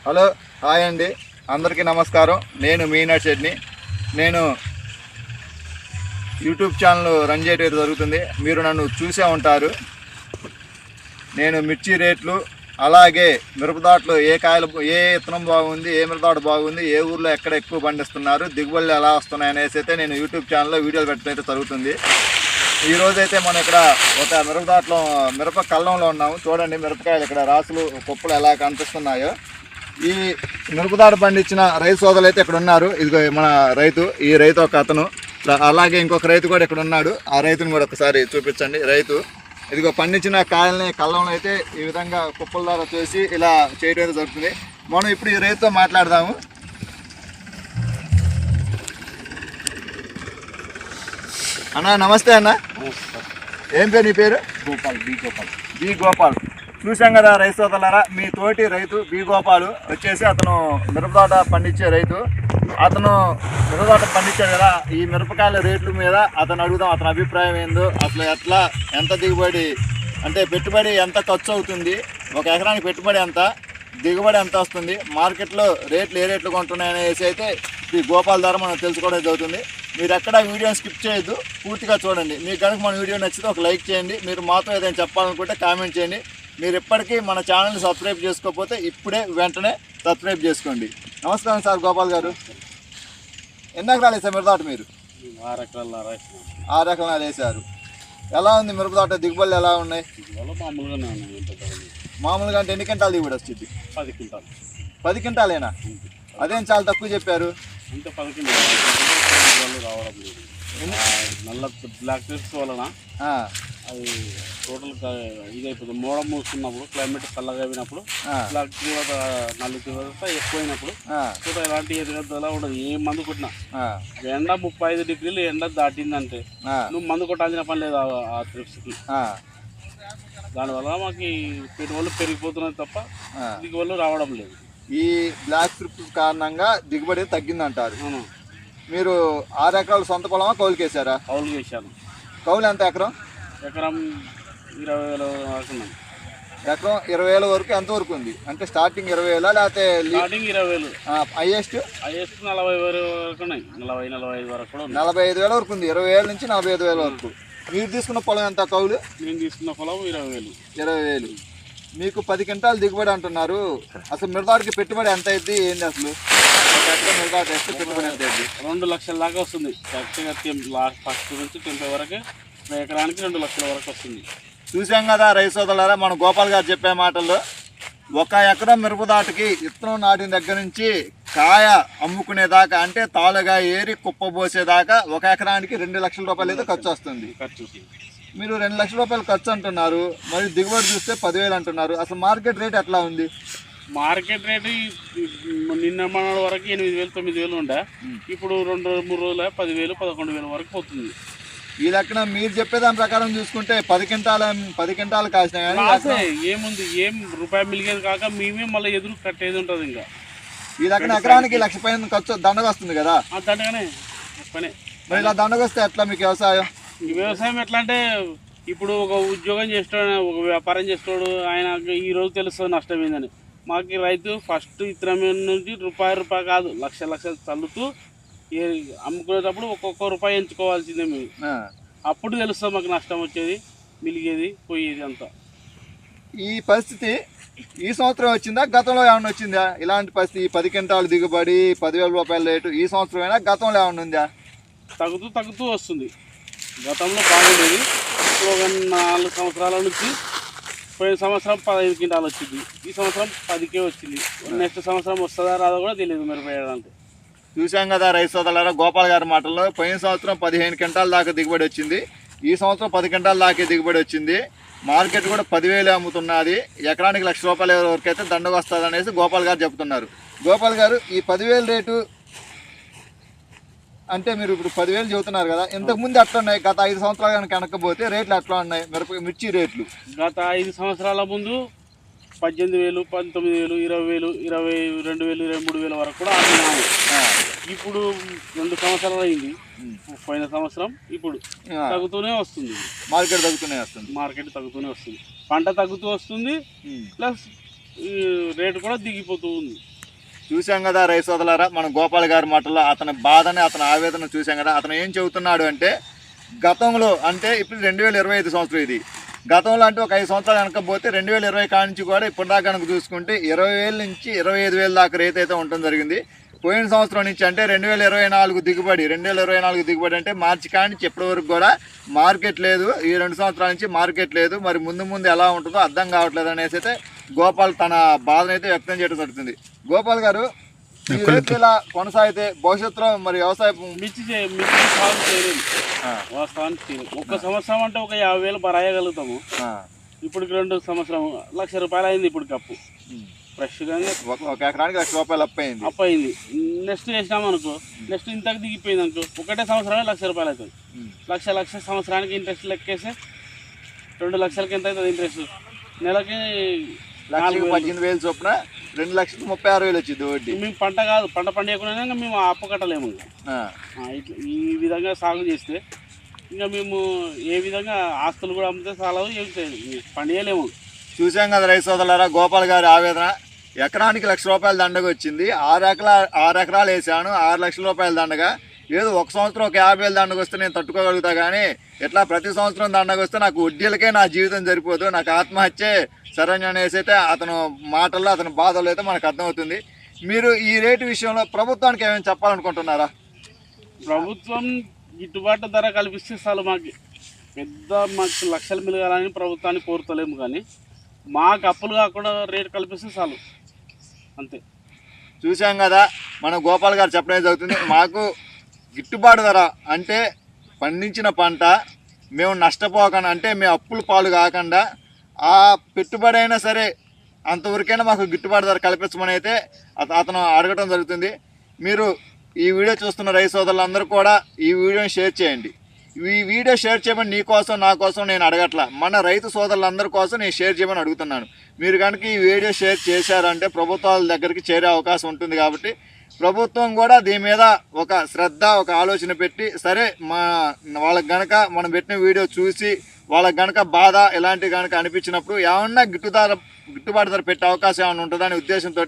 Hello hi అండి, అందరికీ నమస్కారం. నేను మీనాట్ షెడ్ని. నేను యూట్యూబ్ ఛానల్ రన్ చేయడం జరుగుతుంది. మీరు నన్ను చూసే ఉంటారు. నేను మిర్చి రేట్లు, అలాగే మిరపతోటలు ఏ కాయలు, ఏ విత్తనం బాగుంది, ఏ మిరపతోట బాగుంది, ఏ ఊర్లో ఎక్కడ ఎక్కువ పండిస్తున్నారు, దిగుబడులు ఎలా వస్తున్నాయి అనేసి అయితే నేను యూట్యూబ్ ఛానల్లో వీడియోలు పెట్టడం జరుగుతుంది. ఈరోజైతే మనం ఇక్కడ ఒక మిరపతోటలో మిరప కళ్ళంలో ఉన్నాము. చూడండి మిరపకాయలు ఇక్కడ రాసులు కుప్పలు ఎలా కనిపిస్తున్నాయో. ఈ మిరపతోట పండించిన రైతు సోదరులు అయితే ఇక్కడ ఉన్నారు. ఇదిగో మన రైతు, ఈ రైతు ఒక అతను, అలాగే ఇంకొక రైతు కూడా ఇక్కడ ఉన్నాడు. ఆ రైతుని కూడా ఒకసారి చూపించండి. రైతు ఇదిగో పండించిన కాయల్ని కళ్ళంలో అయితే ఈ విధంగా కుప్పల ద్వారా చేసి ఇలా చేయడం జరుగుతుంది. మనం ఇప్పుడు ఈ రైతుతో మాట్లాడదాము. అన్న నమస్తే అన్న. ఏం పేరు నీ పేరు? గోపాల్, బి గోపాల్. చూసాం కదా రైతు సోదరులారా, మీ తోటి రైతు బి గోపాల్ వచ్చేసి అతను మిరపతోట పండించే రైతు. అతను మిరపతోట పండించాడు కదా, ఈ మిరపకాయల రేట్ల మీద అతను అడుగుదాం. అతని అభిప్రాయం ఏందో, అసలు ఎట్లా, ఎంత దిగుబడి, అంటే పెట్టుబడి ఎంత ఖర్చు అవుతుంది, ఒక ఎకరానికి పెట్టుబడి ఎంత, దిగుబడి ఎంత వస్తుంది, మార్కెట్లో రేట్లు ఏ రేట్లు కొంటున్నాయనేసి అయితే ఈ గోపాల్ ద్వారా మనం తెలుసుకోవడం జరుగుతుంది. మీరు ఎక్కడ వీడియోని స్కిప్ చేయొద్దు, పూర్తిగా చూడండి. మీకు కనుక మన వీడియో నచ్చితే ఒక లైక్ చేయండి. మీరు మాతో ఏదైనా చెప్పాలనుకుంటే కామెంట్ చేయండి. మీరు ఎప్పటికీ మన ఛానల్ని సబ్స్క్రైబ్ చేసుకోకపోతే ఇప్పుడే వెంటనే సబ్స్క్రైబ్ చేసుకోండి. నమస్కారం సార్ గోపాల్ గారు. ఎన్ని ఎకరాలు వేసారు మిరపతోట మీరు? 6 ఎకరాలు వేసారు. ఎలా ఉంది మిరపతోట, దిగుబడులు ఎలా ఉన్నాయి? మామూలుగా అంటే ఎన్ని క్వింటాలు దిగుబడి వస్తుంది? 10 క్వింటాలు. 10 క్వింటాలేనా? అదేం చాలా తక్కువ చెప్పారు. అంటే 10 క్వింటాలు రావడం లేదు. నల్ల బ్లాక్ టెస్ట్ వలన అది టోటల్ ఇది అయిపోతుంది. మోడం మూసుకున్నప్పుడు, క్లైమేట్ చల్లగా అయినప్పుడు, బ్లాక్ తీవ్రత, నల్ల తీవ్రత ఎక్కువైనప్పుడు కూడా ఎలాంటి ఎదుగుదల ఉండదు. ఏ మందు కొట్టినా ఎండ 35 డిగ్రీలు ఎండ దాటిందంటే నువ్వు మందు కొట్టాల్సిన పని లేదు ఆ ట్రిప్స్కి. దానివల్ల మాకు పెట్టుబడులు పెరిగిపోతున్నాయి తప్ప దిగుబడులు రావడం లేదు. ఈ బ్లాక్ ట్రిప్ కారణంగా దిగుబడి తగ్గిందంటారు. మీరు 6 ఎకరాలు సొంత పొలమా, కౌలుకి వేసారా? కౌలుకి వేసాను. కౌలు ఎంత ఎకరం? ఎకరం 20,000 వరకు. ఎకరం 20,000 వరకు. ఎంత వరకు ఉంది అంటే స్టార్టింగ్ 20,000 లేకపోతే స్టార్టింగ్ 20,000, హైయెస్ట్ 40,000 వరకు ఉన్నాయి. 40-45 వరకు కూడా 45,000 వరకు ఉంది. 20,000 నుంచి 45,000 వరకు. మీరు తీసుకున్న పొలం ఎంత కౌలు? నేను తీసుకున్న పొలం 20,000. 20,000. మీకు 10 క్వింటాలు దిగుబడి అంటున్నారు. అసలు మిరపతోటకి పెట్టుబడి ఎంత అయింది, ఏంటి అసలు మిరపతోట ಎಷ್ಟು పెట్టుబడి ఎంత అయింది? 2 లక్షల దాకా వస్తుంది. కరెక్ట్గా ఫస్ట్ నుంచి 10 వరకు ఎకరానికి 2 లక్షల వరకు వస్తుంది. చూసాం కదా రైతు సోదరులారా, మన గోపాల్ గారు చెప్పే మాటల్లో, 1 ఎకరం మిరపతోటకి విత్తనం నాటిన దగ్గర నుంచి కాయ అమ్ముకునేదాకా, అంటే తాలుగా ఏరి కుప్ప పోసేదాకా 1 ఎకరానికి 2 లక్షల రూపాయలు అయితే ఖర్చు వస్తుంది. మీరు 2 లక్షల రూపాయలు ఖర్చు అంటున్నారు, మరి దిగుబడి చూస్తే 10,000 అంటున్నారు. అసలు మార్కెట్ రేట్ ఎట్లా ఉంది? మార్కెట్ రేటు నిన్న మన వరకు 8,000 9,000 ఉండే, ఇప్పుడు 2-3 రోజుల 10,000 11,000 వరకు పోతుంది. ఈ లెక్కన మీరు చెప్పేదాని ప్రకారం చూసుకుంటే 10 క్వింటాలు కాసినాయి కానీ ఏముంది, ఏం రూపాయి మిలిగేది కాక మేమే మళ్ళీ ఎదురు కట్టేది ఉంటుంది. ఇంకా ఈ లెక్కన ఎకరానికి 1,00,000 పైన ఖర్చు దండగా వస్తుంది కదా. దండగానే పనే. మరి ఇలా దండగా వస్తే ఎట్లా మీకు వ్యవసాయం? ఈ వ్యవసాయం ఎట్లా అంటే, ఇప్పుడు ఒక ఉద్యోగం చేస్తాడు, ఒక వ్యాపారం చేస్తాడు, ఆయన ఈ రోజు తెలుస్తుంది నష్టం ఏందని. మాకు రైతు ఫస్ట్ ఇతరం నుంచి రూపాయి కాదు, లక్షలు చల్లుతూ అమ్ముకునేటప్పుడు ఒక్కొక్క రూపాయి ఎంచుకోవాల్సిందే మేము. అప్పుడు తెలుస్తుంది మాకు నష్టం వచ్చేది, మిలిగేది, పోయేది అంతా. ఈ పరిస్థితి ఈ సంవత్సరం వచ్చిందా, గతంలో ఏమన్నా వచ్చిందా ఇలాంటి పరిస్థితి? 10 క్వింటాలు దిగుబడి, 10,000 రూపాయల రేటు ఈ సంవత్సరమైనా గతంలో ఏమన్నా ఉందా? తగ్గుతూ వస్తుంది. గతంలో బాగుండేది. ఇప్పుడు ఒక 4 సంవత్సరాల నుంచి, పోయిన సంవత్సరం 15 క్వింటాలు వచ్చింది, ఈ సంవత్సరం 10కే వచ్చింది. నెక్స్ట్ సంవత్సరం వస్తుందా రాదో కూడా తెలియదు మిరపేయడానికి. చూసాం కదా రైతు సోదరులారా, గోపాల్ గారి మాటల్లో, పోయిన సంవత్సరం 15 క్వింటాల దాకా దిగుబడి వచ్చింది, ఈ సంవత్సరం 10 క్వింటాల దాకా దిగుబడి వచ్చింది. మార్కెట్ కూడా 10,000 అమ్ముతున్నది. ఎకరానికి 1,00,000 రూపాయల వరకు అయితే దండగా వస్తుంది అనేసి గోపాల్ గారు చెప్తున్నారు. గోపాల్ గారు, ఈ 10,000 రేటు అంటే మీరు ఇప్పుడు 10,000 చెబుతున్నారు కదా, ఇంతకుముందు ఎట్లా ఉన్నాయి? గత 5 సంవత్సరాలు కనుక కనకపోతే రేట్లు ఎట్లా ఉన్నాయి మిర్చి రేట్లు? గత 5 సంవత్సరాల ముందు 18,000, 19,000, 20,000, 22,000, 23,000 వరకు కూడా ఆడినాము. ఇప్పుడు 2 సంవత్సరాలు అయింది. పోయిన సంవత్సరం ఇప్పుడు తగ్గుతూనే వస్తుంది. మార్కెట్ తగ్గుతూనే వస్తుంది. పంట తగ్గుతూ వస్తుంది, ప్లస్ రేటు కూడా దిగిపోతూ ఉంది. చూసాం కదా రైతు సోదరులారా, మన గోపాల్ గారి మాటల్లో అతని బాధని అతని ఆవేదన చూసాం కదా. అతను ఏం చెబుతున్నాడు అంటే గతంలో అంటే ఇప్పుడు 2025 సంవత్సరం ఇది. గతంలో అంటే ఒక 5 సంవత్సరాలు వెనకపోతే 2020 కాడి నుంచి కూడా ఇప్పుడు దాకా కనుక చూసుకుంటే 20,000 నుంచి 25,000 దాకా రేట్ అయితే ఉండటం జరిగింది. పోయిన సంవత్సరం నుంచి అంటే 2024 దిగుబడి 2024 దిగుబడి అంటే మార్చి కాడి నుంచి ఇప్పటి వరకు కూడా మార్కెట్ లేదు. ఈ 2 సంవత్సరాల నుంచి మార్కెట్ లేదు. మరి ముందు ఎలా ఉంటుందో అర్థం కావట్లేదు అనేసి అయితే గోపాల్ తన బాధను అయితే వ్యక్తం చేయడం జరుగుతుంది. గోపాల్ గారు, ఈ రేట్లు ఇలా కొనసాగితే భవిష్యత్తులో మరి వ్యవసాయం మిర్చి సాగు చేయలేదు వాస్తవానికి. ఒక్క సంవత్సరం అంటే ఒక 50,000 బరాయగలుగుతాము. ఇప్పుడు 2 సంవత్సరం ₹1,00,000 అయింది ఇప్పుడు కప్పు ఫ్రెష్గా. ఒక ఎకరానికి ₹1,00,000 అప్పు అయింది. నెక్స్ట్ వేసినాము అనుకో, నెక్స్ట్ ఇంతకు దిగిపోయింది అనుకో, ఒకటే సంవత్సరమే ₹1,00,000 అవుతుంది. లక్ష సంవత్సరానికి ఇంట్రెస్ట్ లెక్కేస్తే 2 లక్షలకి ఎంత అవుతుంది ఇంట్రెస్ట్? నెలకి 18,000 చొప్పున 2,36,000 వచ్చింది వడ్డీ. మేము పంట కాదు, పంట పండియకుండా మేము అప్పు కట్టలేము. ఇట్లా ఈ విధంగా సాగు చేస్తే ఇంకా మేము ఏ విధంగా ఆస్తులు కూడా అమ్మితే చాలా పండియలేము. చూసాం కదా రైతు సోదరులారా, గోపాల్ గారి ఆవేదన. ఎకరానికి ₹1,00,000 దండగ వచ్చింది. 6 ఎకరాలు వేసాను, ₹6,00,000 దండగా. ఏదో ఒక సంవత్సరం ఒక 50,000 దండగ వస్తే నేను తట్టుకోగలుగుతా, కానీ ఇట్లా ప్రతి సంవత్సరం దండగ వస్తే నాకు వడ్డీలకే నా జీవితం సరిపోదు, నాకు ఆత్మహత్యే సరైన అనేసి అయితే అతను మాటల్లో అతని బాధలు అయితే మనకు అర్థమవుతుంది. మీరు ఈ రేటు విషయంలో ప్రభుత్వానికి ఏమైనా చెప్పాలనుకుంటున్నారా? ప్రభుత్వం గిట్టుబాటు ధర కల్పిస్తే చాలు. మాకు లక్షలు మిలగాలని ప్రభుత్వాన్ని కోరుతలేము, కానీ మాకు అప్పులు కాకుండా రేటు కల్పిస్తే చాలు, అంతే. చూసాం కదా మన గోపాల్ గారు చెప్పడం జరుగుతుంది. మాకు గిట్టుబాటు ధర అంటే పండించిన పంట మేము నష్టపోకుండా, అంటే మేము అప్పుల పాలు కాకుండా ఆ పెట్టుబడి అయినా సరే అంతవరకైనా మాకు గిట్టుబాటు ధర కల్పించమని అయితే అతను అడగటం జరుగుతుంది. మీరు ఈ వీడియో చూస్తున్న రైతు సోదరులందరూ కూడా ఈ వీడియోని షేర్ చేయండి. ఈ వీడియో షేర్ చేయమని నీ కోసం నా కోసం నేను అడగట్లా, మన రైతు సోదరులందరి కోసం నేను షేర్ చేయమని అడుగుతున్నాను. మీరు కనుక ఈ వీడియో షేర్ చేశారంటే ప్రభుత్వాల దగ్గరికి చేరే అవకాశం ఉంటుంది. కాబట్టి ప్రభుత్వం కూడా దీని మీద ఒక శ్రద్ధ, ఒక ఆలోచన పెట్టి, సరే వాళ్ళకి గనక మనం పెట్టిన వీడియో చూసి వాళ్ళకి గనక బాధ ఇలాంటివి కనుక అనిపించినప్పుడు ఏమన్నా గిట్టుబాటు ధర పెట్టే అవకాశం ఏమైనా ఉంటుందనే ఉద్దేశంతో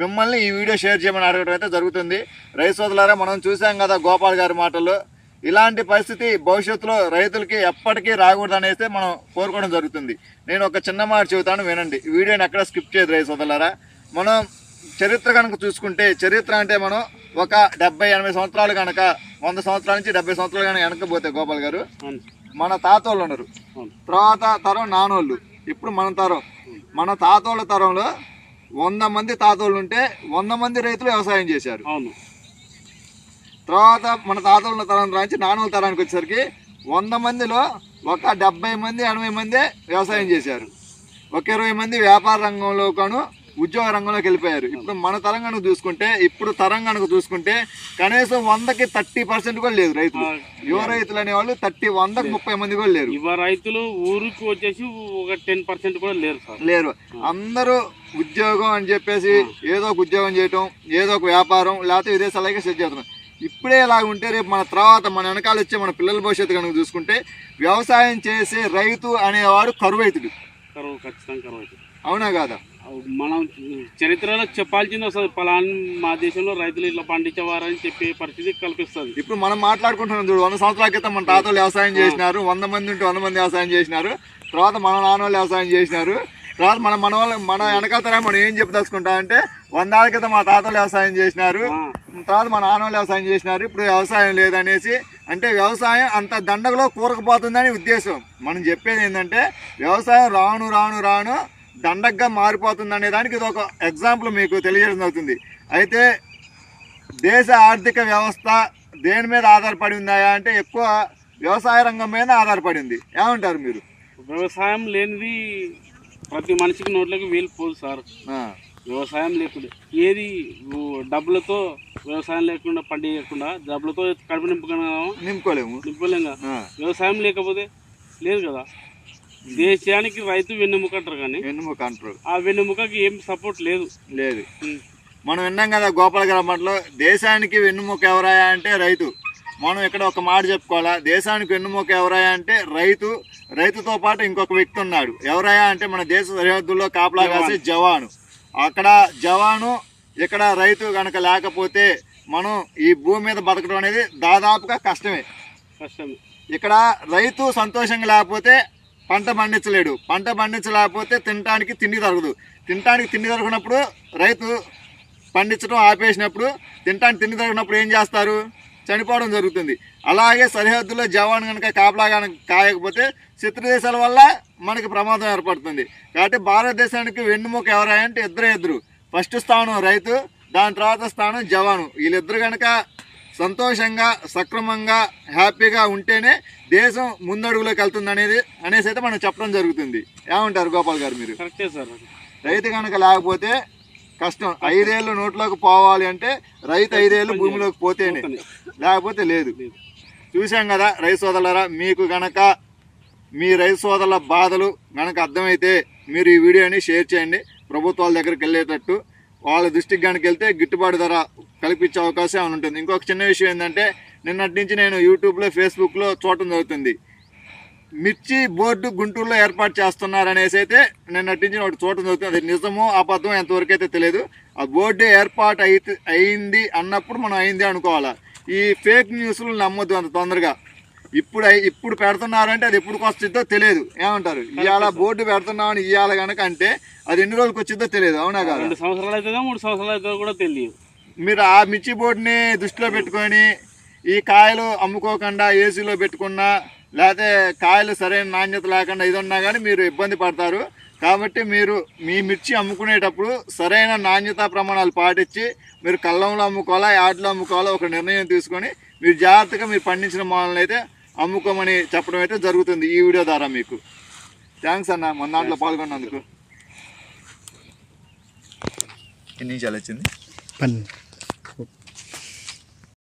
మిమ్మల్ని ఈ వీడియో షేర్ చేయమని అడగడం అయితే జరుగుతుంది. రైతు సోదరులారా, మనం చూసాం కదా గోపాల్ గారి మాటలు. ఇలాంటి పరిస్థితి భవిష్యత్తులో రైతులకి ఎప్పటికీ రాకూడదు అనేసి మనం కోరుకోవడం జరుగుతుంది. నేను ఒక చిన్న మాట చెబుతాను, వినండి. ఈ వీడియోని ఎక్కడ స్కిప్ చేయదు రైతు సోదరులారా. మనం చరిత్ర కనుక చూసుకుంటే, చరిత్ర అంటే మనం ఒక 70-80 సంవత్సరాలు కనుక 100 సంవత్సరాల నుంచి 70 సంవత్సరాలు కనుక వెనకపోతే గోపాల్ గారు, మన తాతోళ్ళు ఉన్నారు, తర్వాత తరం నానోళ్ళు, ఇప్పుడు మన తరం. మన తాతోళ్ళ తరంలో 100 మంది తాతోళ్ళు ఉంటే 100 మంది రైతులు వ్యవసాయం చేశారు. తర్వాత మన తాతోళ్ళ తరం నుంచి నానోళ్ళ తరానికి వచ్చేసరికి 100 మందిలో ఒక 70 మంది 80 మంది వ్యవసాయం చేశారు. ఒక 20 మంది వ్యాపార రంగంలోనూ ఉద్యోగ రంగంలోకి వెళ్ళిపోయారు. ఇప్పుడు మన తెలంగాణకు చూసుకుంటే, ఇప్పుడు తెలంగాణకు చూసుకుంటే కనీసం 100కి 30% కూడా లేదు రైతులు. యువ రైతులు అనేవాళ్ళు 100కి 30 మంది కూడా లేరు. యువ రైతులు ఊరికి వచ్చేసి ఒక 10% కూడా లేరు. అందరూ ఉద్యోగం అని చెప్పేసి ఏదో ఒక ఉద్యోగం చేయటం, ఏదో ఒక వ్యాపారం, లేకపోతే విదేశాలకే సెట్ చేస్తున్నాం. ఇప్పుడే ఇలా ఉంటే రేపు మన తర్వాత మన వెనకాల వచ్చే మన పిల్లల భవిష్యత్తు కనుక చూసుకుంటే వ్యవసాయం చేసే రైతు అనేవాడు కరువైతుడు. ఖచ్చితంగా కరువైతుడు. అవునా కాదా? మనం చరిత్రలో చెప్పాల్సింది వస్తుంది, పలానా మా దేశంలో రైతులు ఇట్లా పండించేవారని చెప్పే పరిస్థితి కల్పిస్తుంది. ఇప్పుడు మనం మాట్లాడుకుంటున్నాం చూడు, 100 సంవత్సరాల క్రితం మన తాతలు వ్యవసాయం చేసినారు, 100 మంది ఉంటే 100 మంది వ్యవసాయం చేసినారు, తర్వాత మన నాన్నోళ్ళు వ్యవసాయం చేసినారు, తర్వాత మన వెనకాల తరం మనం ఏం చెప్పదలుచుకుంటాం అంటే 100 ఏళ్ల క్రితం మా తాతలు వ్యవసాయం చేసినారు, తర్వాత మన నాన్నోళ్ళు వ్యవసాయం చేసినారు, ఇప్పుడు వ్యవసాయం లేదనేసి, అంటే వ్యవసాయం అంత దండగలో కూరకపోతుందని ఉద్దేశం. మనం చెప్పేది ఏంటంటే వ్యవసాయం రాను రాను రాను దండగ్గా మారిపోతుంది అనే దానికి ఇది ఒక ఎగ్జాంపుల్ మీకు తెలియజేయడం అవుతుంది. అయితే దేశ ఆర్థిక వ్యవస్థ దేని మీద ఆధారపడి ఉందా అంటే ఎక్కువ వ్యవసాయ రంగం మీద ఆధారపడింది. ఏమంటారు మీరు? వ్యవసాయం లేనిది ప్రతి మనిషికి నోట్లోకి వీలు పోదు సార్. వ్యవసాయం లేకుండా ఏది డబ్బులతో వ్యవసాయం లేకుండా పండించకుండా డబ్బులతో కడుపు నింపుకోలేము. వ్యవసాయం లేకపోతే లేదు కదా. దేశానికి రైతు వెన్నెముక అంటారు, కానీ ఆ వెన్నెముకకి ఏం సపోర్ట్ లేదు. మనం విన్నాం కదా గోపాల్ గారి మాటలో, దేశానికి వెన్నుముక ఎవరాయా అంటే రైతు. మనం ఇక్కడ ఒక మాట చెప్పుకోవాలా, దేశానికి వెన్నుముక ఎవరాయా అంటే రైతు. రైతుతో పాటు ఇంకొక వ్యక్తి ఉన్నాడు. ఎవరాయా అంటే మన దేశ సరిహద్దుల్లో కాపలా కాసే జవాను. అక్కడ జవాను ఇక్కడ రైతు కనుక లేకపోతే మనం ఈ భూమి మీద బతకడం అనేది దాదాపుగా కష్టమే. ఇక్కడ రైతు సంతోషంగా లేకపోతే పంట పండించలేడు, పంట పండించలేకపోతే తినడానికి తిండి దొరకదు, తినడానికి తిండి దొరికినప్పుడు రైతు పండించడం ఆపేసినప్పుడు తినడానికి తిండి దొరికినప్పుడు ఏం చేస్తారు, చనిపోవడం జరుగుతుంది. అలాగే సరిహద్దులో జవాన్ కనుక కాపలా కనుక కాయకపోతే శత్రు దేశాల వల్ల మనకి ప్రమాదం ఏర్పడుతుంది. కాబట్టి భారతదేశానికి వెన్నుముక ఎవరంటే ఇద్దరు. ఫస్ట్ స్థానం రైతు, దాని తర్వాత స్థానం జవాను. వీళ్ళిద్దరు కనుక సంతోషంగా సక్రమంగా హ్యాపీగా ఉంటేనే దేశం ముందడుగులోకి వెళ్తుంది అనేసి అయితే మనం చెప్పడం జరుగుతుంది. ఏమంటారు గోపాల్ గారు మీరు? కరెక్టే సార్. రైతు కనుక లేకపోతే కష్టం. 5 ఏళ్ళు నోట్లోకి పోవాలి అంటే రైతు 5 ఏళ్ళు భూమిలోకి పోతేనే, లేకపోతే లేదు. చూసాం కదా రైతు సోదరులారా, మీకు గనక మీ రైతు సోదరుల బాధలు గనక అర్థమైతే మీరు ఈ వీడియోని షేర్ చేయండి. ప్రభుత్వాల దగ్గరికి వెళ్ళేటట్టు వాళ్ళ దృష్టికి కనుక వెళ్తే గిట్టుబాటు ధర కల్పించే అవకాశం ఏమైనా ఉంటుంది. ఇంకొక చిన్న విషయం ఏంటంటే, నిన్నటి నుంచి నేను యూట్యూబ్లో ఫేస్బుక్లో చూడటం జరుగుతుంది, మిర్చి బోర్డు గుంటూరులో ఏర్పాటు చేస్తున్నారు అనేసి అయితే నిన్నటి నుంచి ఒకటి చూడటం జరుగుతుంది. అది నిజమో అబద్ధం ఎంతవరకు అయితే తెలియదు. ఆ బోర్డు ఏర్పాటు అయింది అన్నప్పుడు మనం అయింది అనుకోవాలా. ఈ ఫేక్ న్యూస్లు నమ్మొద్దు అంత తొందరగా. ఇప్పుడు పెడుతున్నారంటే అది ఎప్పుడు వస్తుందో తెలియదు. ఏమంటారు? ఇవాళ బోర్డు పెడుతున్నామని ఇవాళ కనుక అంటే అది ఎన్ని రోజులకు వచ్చిందో తెలియదు. అవునా కాదు? 2 సంవత్సరాలు అవుతుందో 3 సంవత్సరాలు అవుతుందో కూడా తెలియదు. మీరు ఆ మిర్చి బోర్డుని దృష్టిలో పెట్టుకొని ఈ కాయలు అమ్ముకోకుండా ఏసీలో పెట్టుకున్నా, లేకపోతే కాయలు సరైన నాణ్యత లేకుండా ఇది ఉన్నా కానీ మీరు ఇబ్బంది పడతారు. కాబట్టి మీరు మీ మిర్చి అమ్ముకునేటప్పుడు సరైన నాణ్యతా ప్రమాణాలు పాటించి మీరు కళ్ళంలో అమ్ముకోవాలా, యార్డ్లో అమ్ముకోవాలా ఒక నిర్ణయం తీసుకొని మీరు జాగ్రత్తగా మీరు పండించిన మాలను అయితే అమ్ముకోమని చెప్పడం అయితే జరుగుతుంది ఈ వీడియో ద్వారా. మీకు థ్యాంక్స్ అన్న మన దాంట్లో పాల్గొన్నందుకు. ఎన్ని నిమిషాలు వచ్చింది?